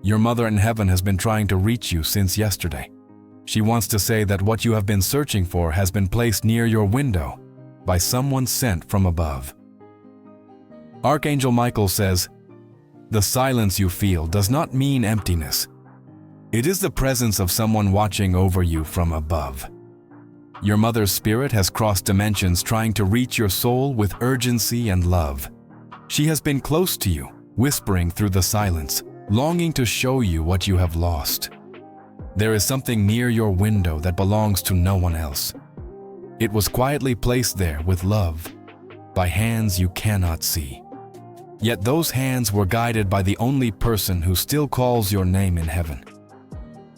Your mother in heaven has been trying to reach you since yesterday. She wants to say that what you have been searching for has been placed near your window by someone sent from above. Archangel Michael says, "The silence you feel does not mean emptiness. It is the presence of someone watching over you from above." Your mother's spirit has crossed dimensions trying to reach your soul with urgency and love. She has been close to you, whispering through the silence, longing to show you what you have lost. There is something near your window that belongs to no one else. It was quietly placed there with love, by hands you cannot see. Yet those hands were guided by the only person who still calls your name in heaven.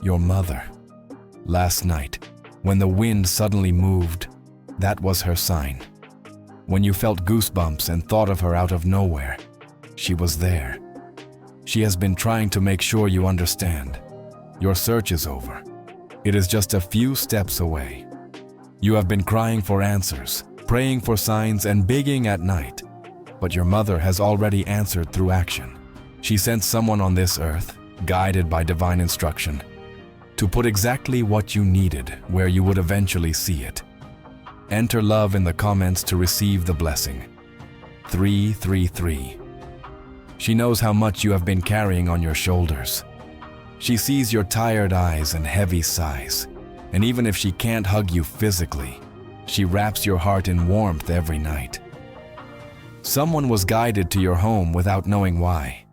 Your mother. Last night, when the wind suddenly moved, that was her sign. When you felt goosebumps and thought of her out of nowhere, she was there. She has been trying to make sure you understand. Your search is over. It is just a few steps away. You have been crying for answers, praying for signs, and begging at night. But your mother has already answered through action. She sent someone on this earth, guided by divine instruction, to put exactly what you needed where you would eventually see it. Enter love in the comments to receive the blessing. 333. She knows how much you have been carrying on your shoulders. She sees your tired eyes and heavy sighs, and even if she can't hug you physically, she wraps your heart in warmth every night. Someone was guided to your home without knowing why.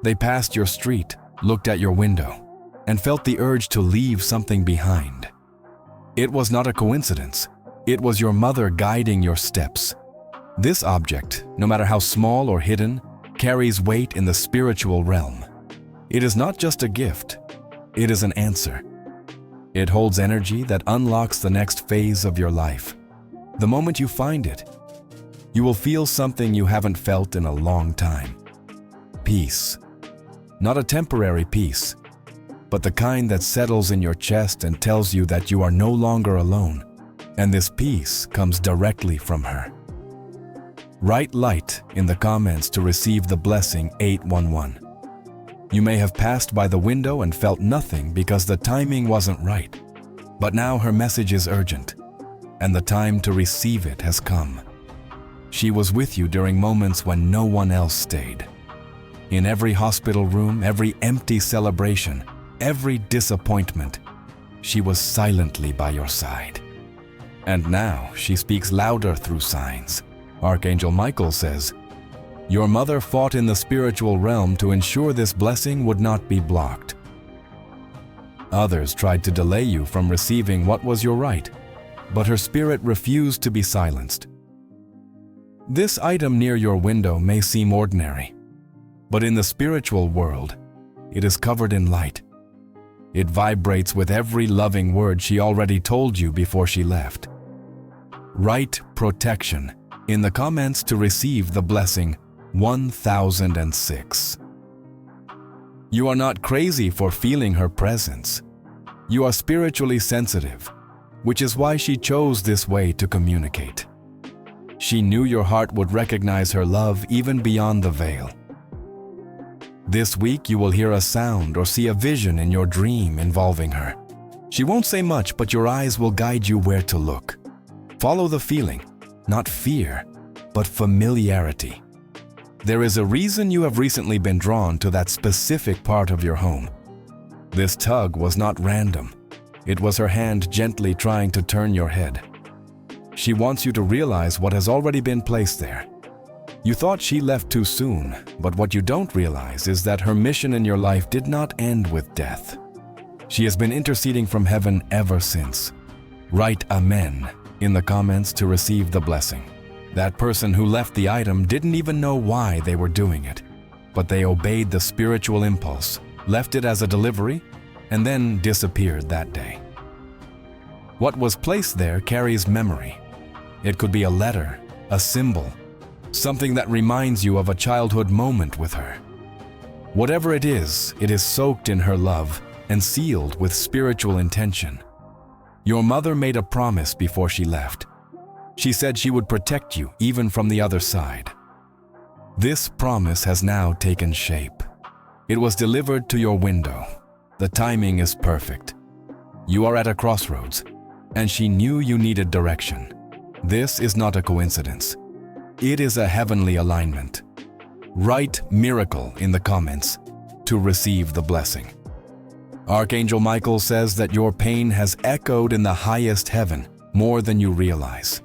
They passed your street, looked at your window, and felt the urge to leave something behind. It was not a coincidence. It was your mother guiding your steps. This object, no matter how small or hidden, carries weight in the spiritual realm. It is not just a gift, it is an answer. It holds energy that unlocks the next phase of your life. The moment you find it, you will feel something you haven't felt in a long time. Peace. Not a temporary peace, but the kind that settles in your chest and tells you that you are no longer alone, and this peace comes directly from her. Write light in the comments to receive the blessing 811. You may have passed by the window and felt nothing because the timing wasn't right, but now her message is urgent, and the time to receive it has come. She was with you during moments when no one else stayed. In every hospital room, every empty celebration, every disappointment, she was silently by your side. And now she speaks louder through signs. Archangel Michael says, "Your mother fought in the spiritual realm to ensure this blessing would not be blocked. Others tried to delay you from receiving what was your right, but her spirit refused to be silenced." This item near your window may seem ordinary, but in the spiritual world, it is covered in light. It vibrates with every loving word she already told you before she left. Write protection in the comments to receive the blessing 1006. You are not crazy for feeling her presence. You are spiritually sensitive, which is why she chose this way to communicate. She knew your heart would recognize her love even beyond the veil. This week you will hear a sound or see a vision in your dream involving her. She won't say much, but your eyes will guide you where to look. Follow the feeling, not fear, but familiarity. There is a reason you have recently been drawn to that specific part of your home. This tug was not random. It was her hand gently trying to turn your head. She wants you to realize what has already been placed there. You thought she left too soon, but what you don't realize is that her mission in your life did not end with death. She has been interceding from heaven ever since. Write Amen in the comments to receive the blessing. That person who left the item didn't even know why they were doing it, but they obeyed the spiritual impulse, left it as a delivery, and then disappeared that day. What was placed there carries memory. It could be a letter, a symbol, something that reminds you of a childhood moment with her. Whatever it is soaked in her love and sealed with spiritual intention. Your mother made a promise before she left. She said she would protect you even from the other side. This promise has now taken shape. It was delivered to your window. The timing is perfect. You are at a crossroads, and she knew you needed direction. This is not a coincidence. It is a heavenly alignment. Write miracle in the comments to receive the blessing. Archangel Michael says that your pain has echoed in the highest heaven more than you realize.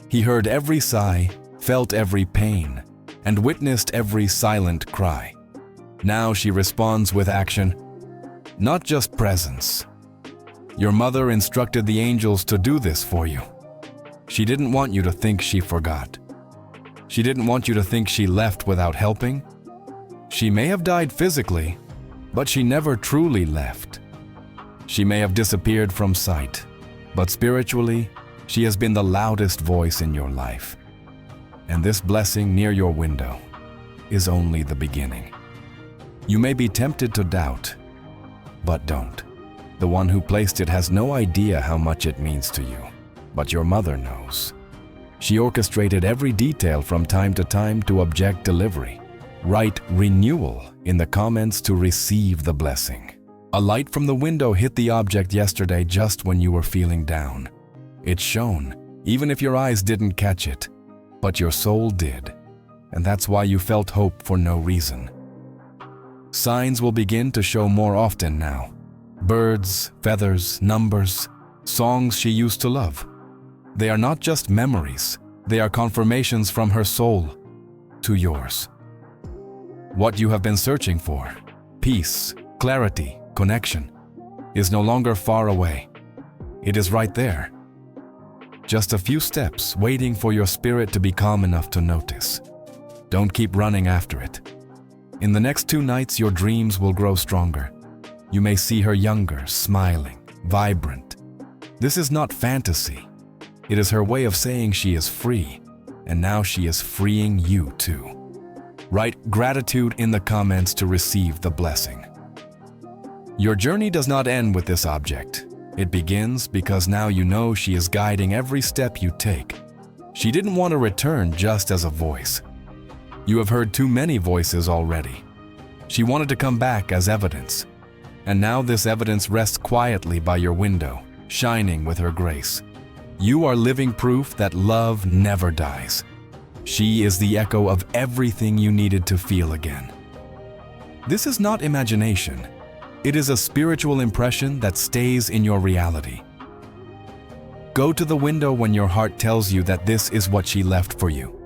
He heard every sigh, felt every pain, and witnessed every silent cry. Now she responds with action, not just presence. Your mother instructed the angels to do this for you. She didn't want you to think she forgot. She didn't want you to think she left without helping. She may have died physically, but she never truly left. She may have disappeared from sight, but spiritually, she has been the loudest voice in your life. And this blessing near your window is only the beginning. You may be tempted to doubt, but don't. The one who placed it has no idea how much it means to you, but your mother knows. She orchestrated every detail from time to time to object delivery. Write renewal in the comments to receive the blessing. A light from the window hit the object yesterday just when you were feeling down. It shone, even if your eyes didn't catch it, but your soul did, and that's why you felt hope for no reason. Signs will begin to show more often now. Birds, feathers, numbers, songs she used to love. They are not just memories, they are confirmations from her soul to yours. What you have been searching for, peace, clarity, connection, is no longer far away. It is right there. Just a few steps waiting for your spirit to be calm enough to notice. Don't keep running after it. In the next 2 nights, your dreams will grow stronger. You may see her younger, smiling, vibrant. This is not fantasy. It is her way of saying she is free, and now she is freeing you too. Write gratitude in the comments to receive the blessing. Your journey does not end with this object. It begins because now you know she is guiding every step you take. She didn't want to return just as a voice. You have heard too many voices already. She wanted to come back as evidence. And now this evidence rests quietly by your window, shining with her grace. You are living proof that love never dies. She is the echo of everything you needed to feel again. This is not imagination. It is a spiritual impression that stays in your reality. Go to the window when your heart tells you that this is what she left for you.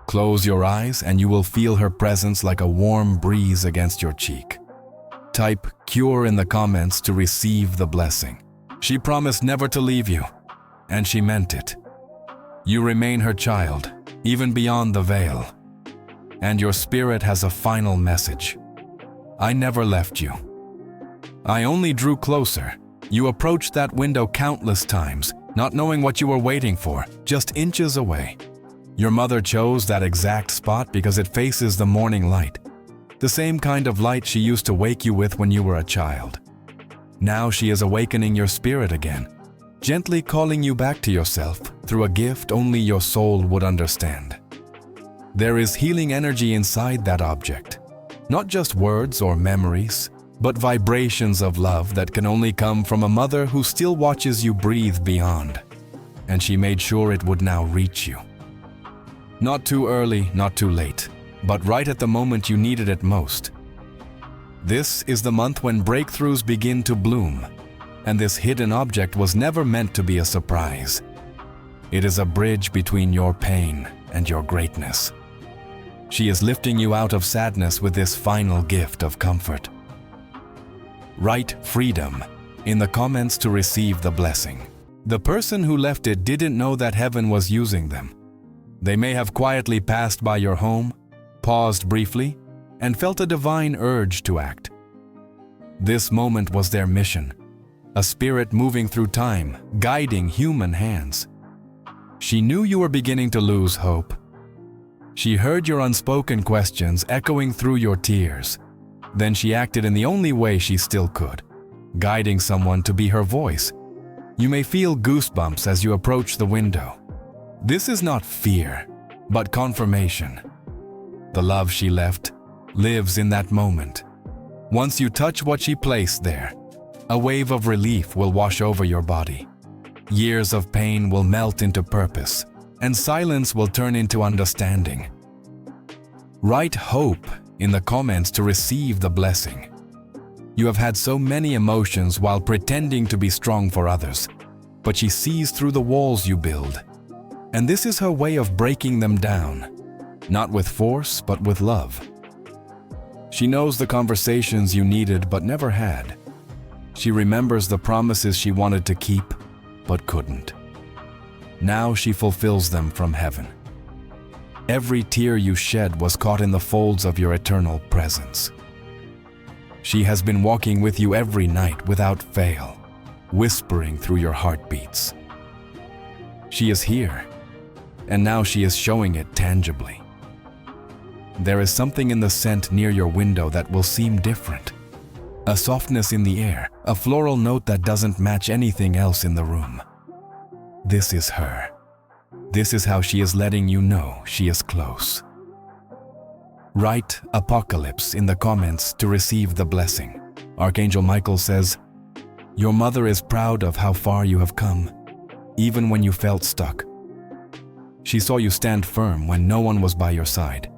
Close your eyes and you will feel her presence like a warm breeze against your cheek. Type "cure" in the comments to receive the blessing. She promised never to leave you, and she meant it. You remain her child, even beyond the veil. And your spirit has a final message. I never left you. I only drew closer. You approached that window countless times, not knowing what you were waiting for, just inches away. Your mother chose that exact spot because it faces the morning light, the same kind of light she used to wake you with when you were a child. Now she is awakening your spirit again, gently calling you back to yourself through a gift only your soul would understand. There is healing energy inside that object, not just words or memories, but vibrations of love that can only come from a mother who still watches you breathe beyond. And she made sure it would now reach you. Not too early, not too late, but right at the moment you needed it most. This is the month when breakthroughs begin to bloom, and this hidden object was never meant to be a surprise. It is a bridge between your pain and your greatness. She is lifting you out of sadness with this final gift of comfort. Write freedom in the comments to receive the blessing. The person who left it didn't know that heaven was using them. They may have quietly passed by your home, paused briefly, and felt a divine urge to act. This moment was their mission, a spirit moving through time, guiding human hands. She knew you were beginning to lose hope. She heard your unspoken questions echoing through your tears. Then she acted in the only way she still could, guiding someone to be her voice. You may feel goosebumps as you approach the window. This is not fear, but confirmation. The love she left lives in that moment. Once you touch what she placed there, a wave of relief will wash over your body. Years of pain will melt into purpose, and silence will turn into understanding. Write hope in the comments to receive the blessing. You have had so many emotions while pretending to be strong for others, but she sees through the walls you build. And this is her way of breaking them down, not with force, but with love. She knows the conversations you needed but never had. She remembers the promises she wanted to keep, but couldn't. Now she fulfills them from heaven. Every tear you shed was caught in the folds of your eternal presence. She has been walking with you every night without fail, whispering through your heartbeats. She is here, and now she is showing it tangibly. There is something in the scent near your window that will seem different. A softness in the air, a floral note that doesn't match anything else in the room. This is her. This is how she is letting you know she is close. Write Apocalypse in the comments to receive the blessing. Archangel Michael says, "Your mother is proud of how far you have come, even when you felt stuck. She saw you stand firm when no one was by your side,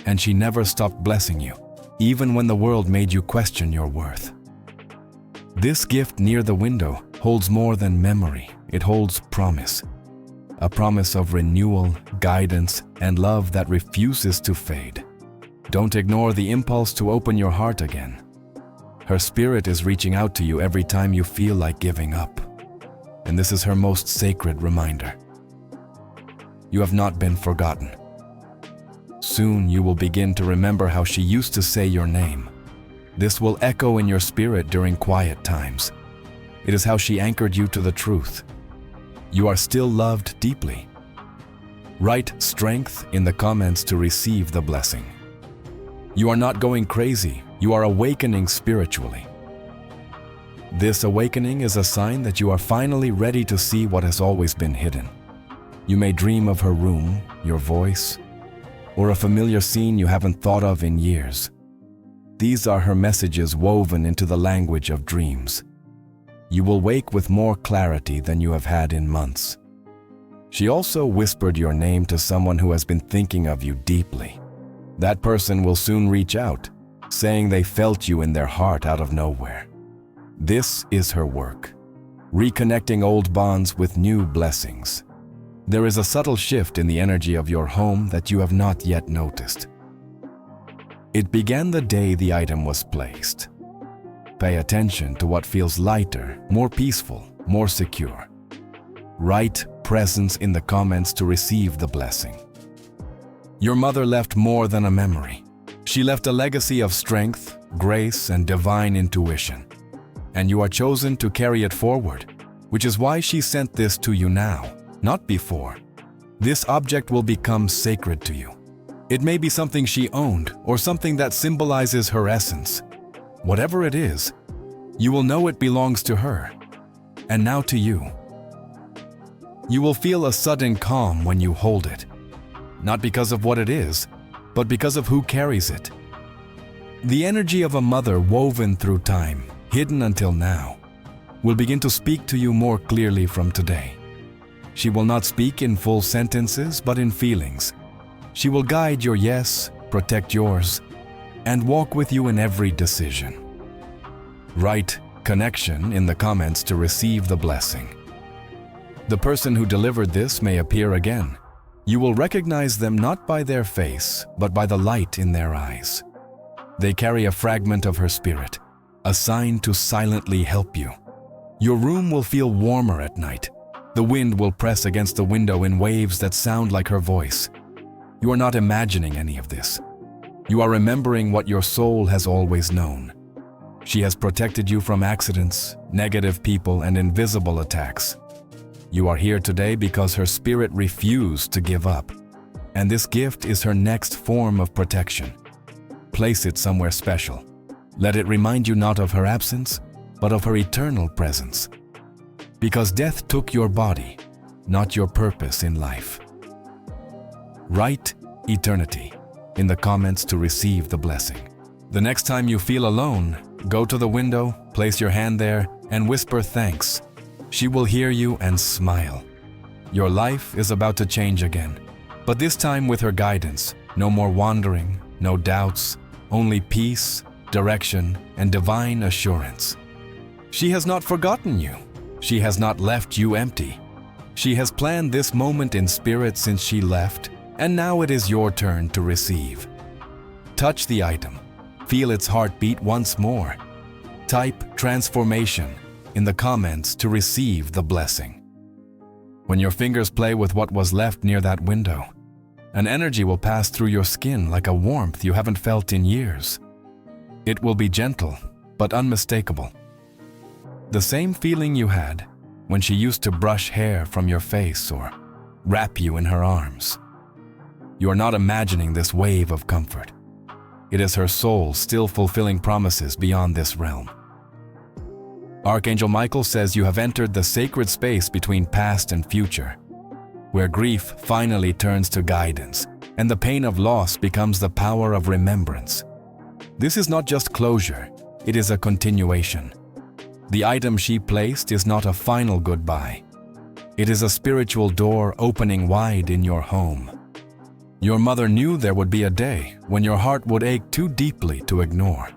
and she never stopped blessing you, even when the world made you question your worth." This gift near the window holds more than memory. It holds promise. A promise of renewal, guidance, and love that refuses to fade. Don't ignore the impulse to open your heart again. Her spirit is reaching out to you every time you feel like giving up. And this is her most sacred reminder. You have not been forgotten. Soon you will begin to remember how she used to say your name. This will echo in your spirit during quiet times. It is how she anchored you to the truth. You are still loved deeply. Write strength in the comments to receive the blessing. You are not going crazy. You are awakening spiritually. This awakening is a sign that you are finally ready to see what has always been hidden. You may dream of her room, your voice, or a familiar scene you haven't thought of in years. These are her messages woven into the language of dreams. You will wake with more clarity than you have had in months. She also whispered your name to someone who has been thinking of you deeply. That person will soon reach out, saying they felt you in their heart out of nowhere. This is her work, reconnecting old bonds with new blessings. There is a subtle shift in the energy of your home that you have not yet noticed. It began the day the item was placed. Pay attention to what feels lighter, more peaceful, more secure. Write presence in the comments to receive the blessing. Your mother left more than a memory. She left a legacy of strength, grace, and divine intuition. And you are chosen to carry it forward, which is why she sent this to you now, not before. This object will become sacred to you. It may be something she owned or something that symbolizes her essence. Whatever it is, you will know it belongs to her, and now to you. You will feel a sudden calm when you hold it, not because of what it is, but because of who carries it. The energy of a mother woven through time, hidden until now, will begin to speak to you more clearly from today. She will not speak in full sentences, but in feelings. She will guide your yes, protect yours, and walk with you in every decision. Write connection in the comments to receive the blessing. The person who delivered this may appear again. You will recognize them not by their face, but by the light in their eyes. They carry a fragment of her spirit, a sign to silently help you. Your room will feel warmer at night. The wind will press against the window in waves that sound like her voice. You are not imagining any of this. You are remembering what your soul has always known. She has protected you from accidents, negative people, and invisible attacks. You are here today because her spirit refused to give up, and this gift is her next form of protection. Place it somewhere special. Let it remind you not of her absence, but of her eternal presence. Because death took your body, not your purpose in life. Write eternity in the comments to receive the blessing. The next time you feel alone, go to the window, place your hand there, and whisper thanks. She will hear you and smile. Your life is about to change again, but this time with her guidance. No more wandering, no doubts, only peace, direction, and divine assurance. She has not forgotten you. She has not left you empty. She has planned this moment in spirit since she left, and now it is your turn to receive. Touch the item. Feel its heartbeat once more. Type transformation in the comments to receive the blessing. When your fingers play with what was left near that window, an energy will pass through your skin like a warmth you haven't felt in years. It will be gentle, but unmistakable. The same feeling you had when she used to brush hair from your face or wrap you in her arms. You are not imagining this wave of comfort. It is her soul still fulfilling promises beyond this realm. Archangel Michael says you have entered the sacred space between past and future, where grief finally turns to guidance and the pain of loss becomes the power of remembrance. This is not just closure, it is a continuation. The item she placed is not a final goodbye. It is a spiritual door opening wide in your home. Your mother knew there would be a day when your heart would ache too deeply to ignore.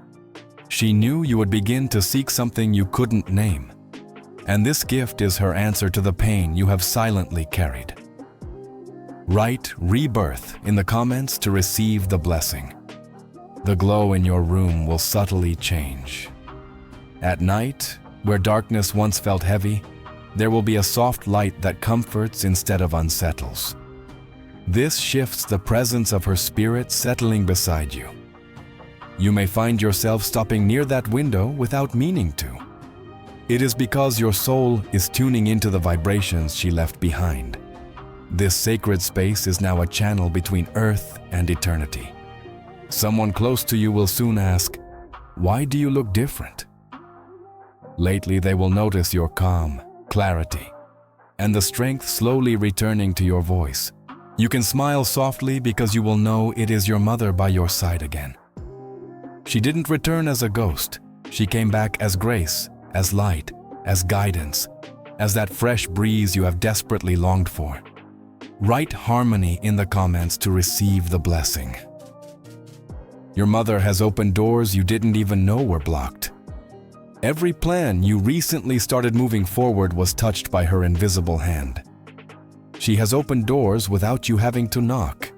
She knew you would begin to seek something you couldn't name. And this gift is her answer to the pain you have silently carried. Write rebirth in the comments to receive the blessing. The glow in your room will subtly change. At night, where darkness once felt heavy, there will be a soft light that comforts instead of unsettles. This shifts the presence of her spirit settling beside you. You may find yourself stopping near that window without meaning to. It is because your soul is tuning into the vibrations she left behind. This sacred space is now a channel between earth and eternity. Someone close to you will soon ask, "Why do you look different?" Lately, they will notice your calm, clarity, and the strength slowly returning to your voice. You can smile softly because you will know it is your mother by your side again. She didn't return as a ghost. She came back as grace, as light, as guidance, as that fresh breeze you have desperately longed for. Write harmony in the comments to receive the blessing. Your mother has opened doors you didn't even know were blocked. Every plan you recently started moving forward was touched by her invisible hand. She has opened doors without you having to knock.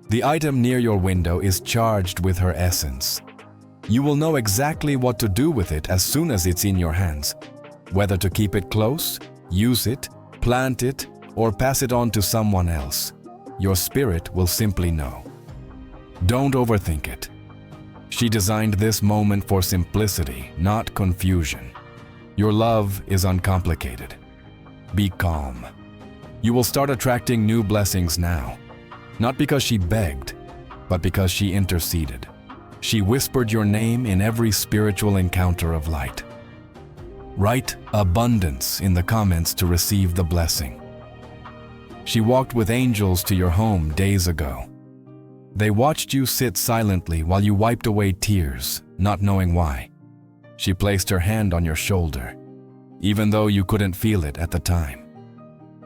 The item near your window is charged with her essence. You will know exactly what to do with it as soon as it's in your hands. Whether to keep it close, use it, plant it, or pass it on to someone else. Your spirit will simply know. Don't overthink it. She designed this moment for simplicity, not confusion. Your love is uncomplicated. Be calm. You will start attracting new blessings now. Not because she begged, but because she interceded. She whispered your name in every spiritual encounter of light. Write abundance in the comments to receive the blessing. She walked with angels to your home days ago. They watched you sit silently while you wiped away tears, not knowing why. She placed her hand on your shoulder, even though you couldn't feel it at the time.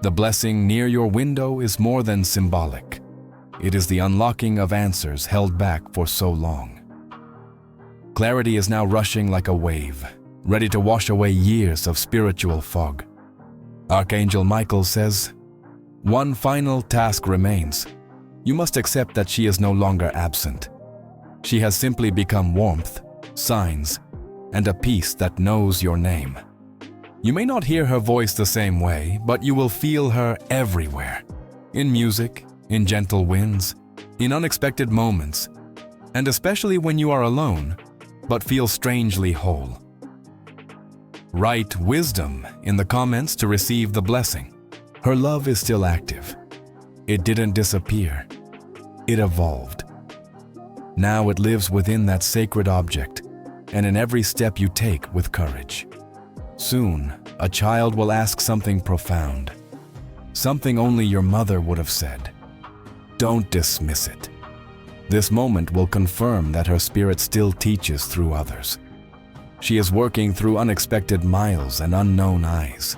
The blessing near your window is more than symbolic. It is the unlocking of answers held back for so long. Clarity is now rushing like a wave, ready to wash away years of spiritual fog. Archangel Michael says, "One final task remains. You must accept that she is no longer absent. She has simply become warmth, signs, and a peace that knows your name. You may not hear her voice the same way, but you will feel her everywhere. In music, in gentle winds, in unexpected moments, and especially when you are alone, but feel strangely whole." Write wisdom in the comments to receive the blessing. Her love is still active. It didn't disappear. It evolved. Now it lives within that sacred object, and in every step you take with courage. Soon, a child will ask something profound, something only your mother would have said. Don't dismiss it. This moment will confirm that her spirit still teaches through others. She is working through unexpected miles and unknown eyes.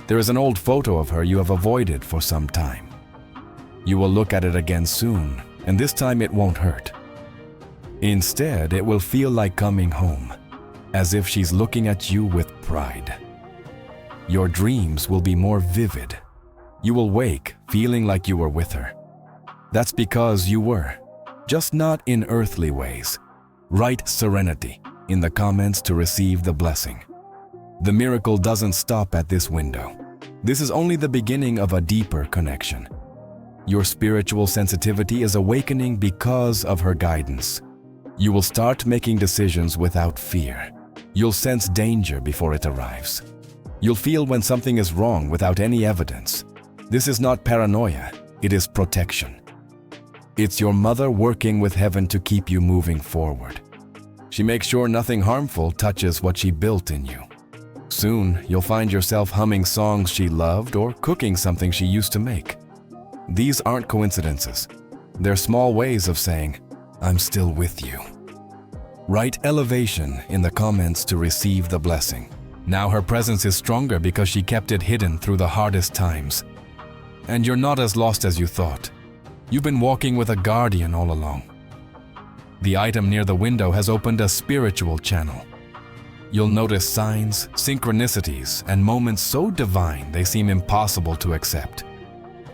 There is an old photo of her you have avoided for some time. You will look at it again soon, and this time it won't hurt. Instead, it will feel like coming home, as if she's looking at you with pride. Your dreams will be more vivid. You will wake feeling like you were with her. That's because you were, just not in earthly ways. Write serenity in the comments to receive the blessing. The miracle doesn't stop at this window. This is only the beginning of a deeper connection. Your spiritual sensitivity is awakening because of her guidance. You will start making decisions without fear. You'll sense danger before it arrives. You'll feel when something is wrong without any evidence. This is not paranoia, it is protection. It's your mother working with heaven to keep you moving forward. She makes sure nothing harmful touches what she built in you. Soon, you'll find yourself humming songs she loved or cooking something she used to make. These aren't coincidences. They're small ways of saying, I'm still with you. Write elevation in the comments to receive the blessing. Now her presence is stronger because she kept it hidden through the hardest times. And you're not as lost as you thought. You've been walking with a guardian all along. The item near the window has opened a spiritual channel. You'll notice signs, synchronicities, and moments so divine they seem impossible to accept.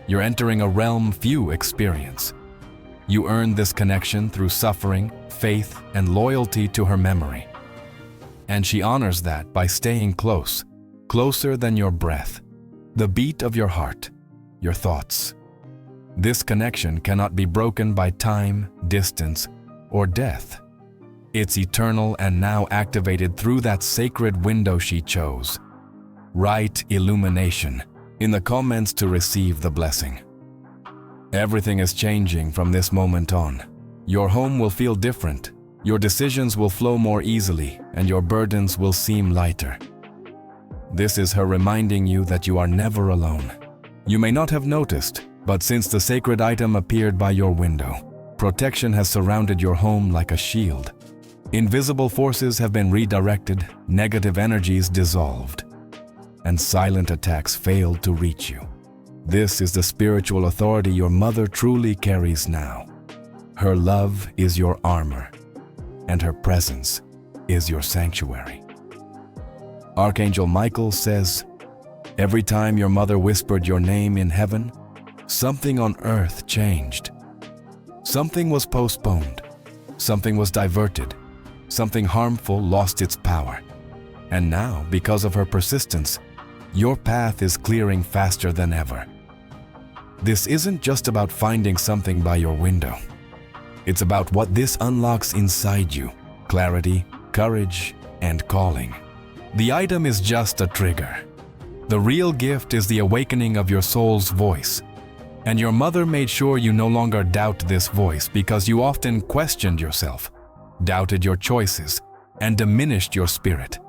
You're entering a realm few experience. You earn this connection through suffering, faith, and loyalty to her memory. And she honors that by staying close, closer than your breath, the beat of your heart, your thoughts. This connection cannot be broken by time, distance, or death. It's eternal and now activated through that sacred window she chose. Write illumination in the comments to receive the blessing. Everything is changing from this moment on. Your home will feel different, your decisions will flow more easily, and your burdens will seem lighter. This is her reminding you that you are never alone. You may not have noticed, but since the sacred item appeared by your window, protection has surrounded your home like a shield. Invisible forces have been redirected, negative energies dissolved, and silent attacks failed to reach you. This is the spiritual authority your mother truly carries now. Her love is your armor, and her presence is your sanctuary. Archangel Michael says, every time your mother whispered your name in heaven, something on earth changed. Something was postponed, something was diverted, something harmful lost its power. And now, because of her persistence, your path is clearing faster than ever. This isn't just about finding something by your window. It's about what this unlocks inside you: clarity, courage, and calling. The item is just a trigger. The real gift is the awakening of your soul's voice. And your mother made sure you no longer doubt this voice because you often questioned yourself, doubted your choices, and diminished your spirit.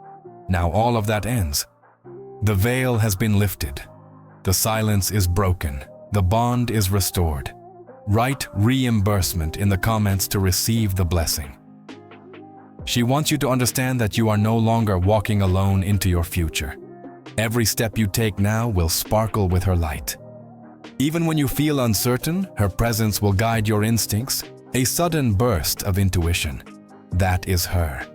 Now all of that ends. The veil has been lifted. The silence is broken. The bond is restored. Write reimbursement in the comments to receive the blessing. She wants you to understand that you are no longer walking alone into your future. Every step you take now will sparkle with her light. Even when you feel uncertain, her presence will guide your instincts, a sudden burst of intuition. That is her.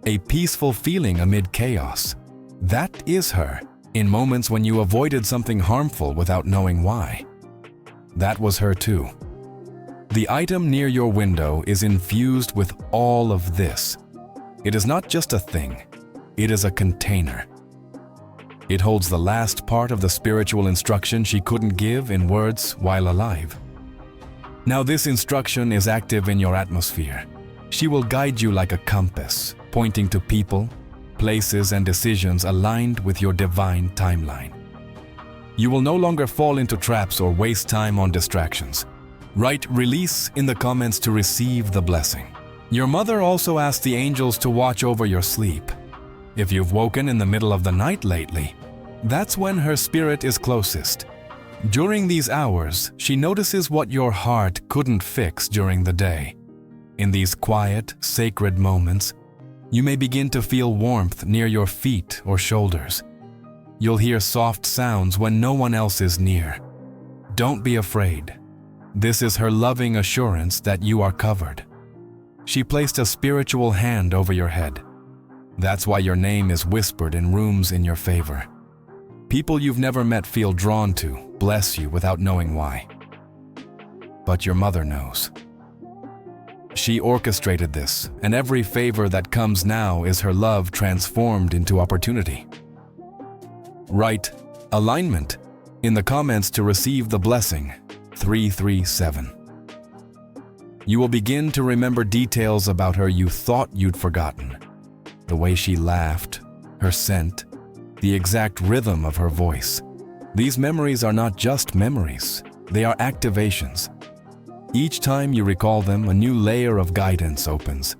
A peaceful feeling amid chaos. That is her, in moments when you avoided something harmful without knowing why. That was her too. The item near your window is infused with all of this. It is not just a thing, it is a container. It holds the last part of the spiritual instruction she couldn't give in words while alive. Now this instruction is active in your atmosphere. She will guide you like a compass, pointing to people, places, and decisions aligned with your divine timeline. You will no longer fall into traps or waste time on distractions. Write release in the comments to receive the blessing. Your mother also asked the angels to watch over your sleep. If you've woken in the middle of the night lately, that's when her spirit is closest. During these hours, she notices what your heart couldn't fix during the day. In these quiet, sacred moments, you may begin to feel warmth near your feet or shoulders. You'll hear soft sounds when no one else is near. Don't be afraid. This is her loving assurance that you are covered. She placed a spiritual hand over your head. That's why your name is whispered in rooms in your favor. People you've never met feel drawn to, bless you without knowing why. But your mother knows. She orchestrated this, and every favor that comes now is her love transformed into opportunity. Write alignment in the comments to receive the blessing 337. You will begin to remember details about her you thought you'd forgotten. The way she laughed, her scent, the exact rhythm of her voice. These memories are not just memories, they are activations. Each time you recall them, a new layer of guidance opens.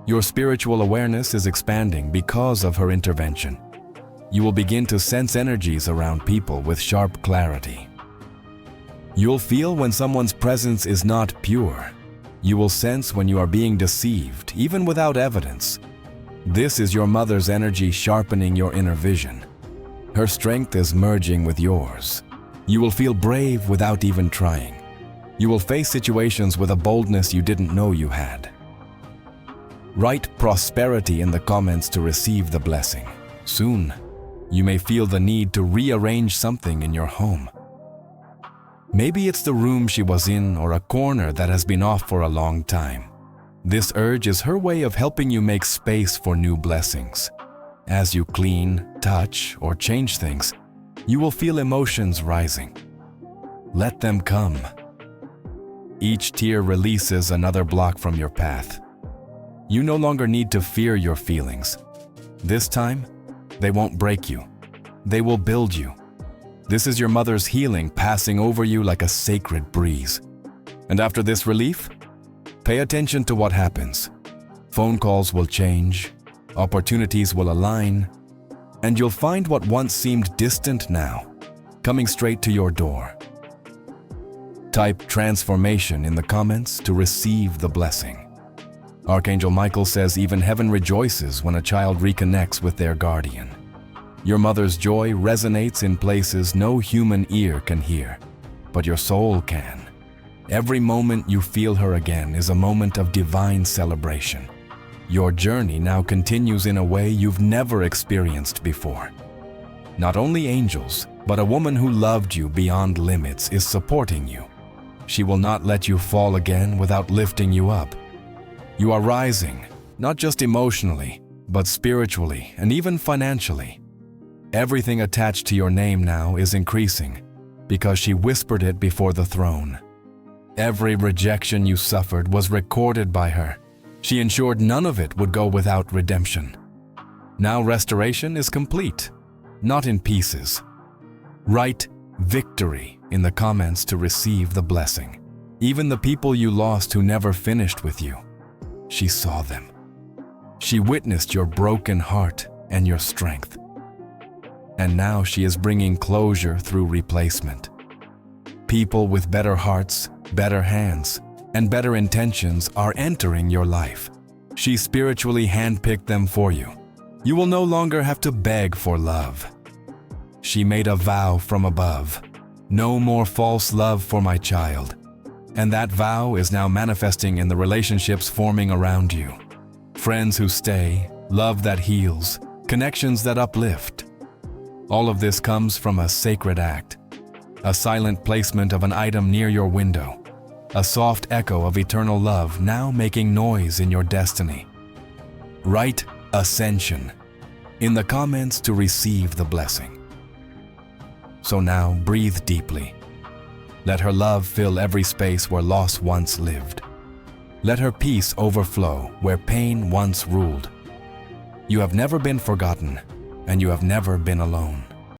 Your spiritual awareness is expanding because of her intervention. You will begin to sense energies around people with sharp clarity. You'll feel when someone's presence is not pure. You will sense when you are being deceived, even without evidence. This is your mother's energy sharpening your inner vision. Her strength is merging with yours. You will feel brave without even trying. You will face situations with a boldness you didn't know you had. Write prosperity in the comments to receive the blessing. Soon, you may feel the need to rearrange something in your home. Maybe it's the room she was in or a corner that has been off for a long time. This urge is her way of helping you make space for new blessings. As you clean, touch, or change things, you will feel emotions rising. Let them come. Each tear releases another block from your path. You no longer need to fear your feelings. This time, they won't break you. They will build you. This is your mother's healing passing over you like a sacred breeze. And after this relief, pay attention to what happens. Phone calls will change, opportunities will align, and you'll find what once seemed distant now, coming straight to your door. Type transformation in the comments to receive the blessing. Archangel Michael says even heaven rejoices when a child reconnects with their guardian. Your mother's joy resonates in places no human ear can hear, but your soul can. Every moment you feel her again is a moment of divine celebration. Your journey now continues in a way you've never experienced before. Not only angels, but a woman who loved you beyond limits is supporting you. She will not let you fall again without lifting you up. You are rising, not just emotionally, but spiritually and even financially. Everything attached to your name now is increasing because she whispered it before the throne. Every rejection you suffered was recorded by her. She ensured none of it would go without redemption. Now restoration is complete, not in pieces. Write victory in the comments to receive the blessing. Even the people you lost who never finished with you, she saw them. She witnessed your broken heart and your strength. And now she is bringing closure through replacement. People with better hearts, better hands, and better intentions are entering your life. She spiritually handpicked them for you. You will no longer have to beg for love. She made a vow from above. No more false love for my child. And that vow is now manifesting in the relationships forming around you. Friends who stay, love that heals, connections that uplift. All of this comes from a sacred act, a silent placement of an item near your window, a soft echo of eternal love now making noise in your destiny. Write ascension in the comments to receive the blessing. So now breathe deeply. Let her love fill every space where loss once lived. Let her peace overflow where pain once ruled. You have never been forgotten, and you have never been alone.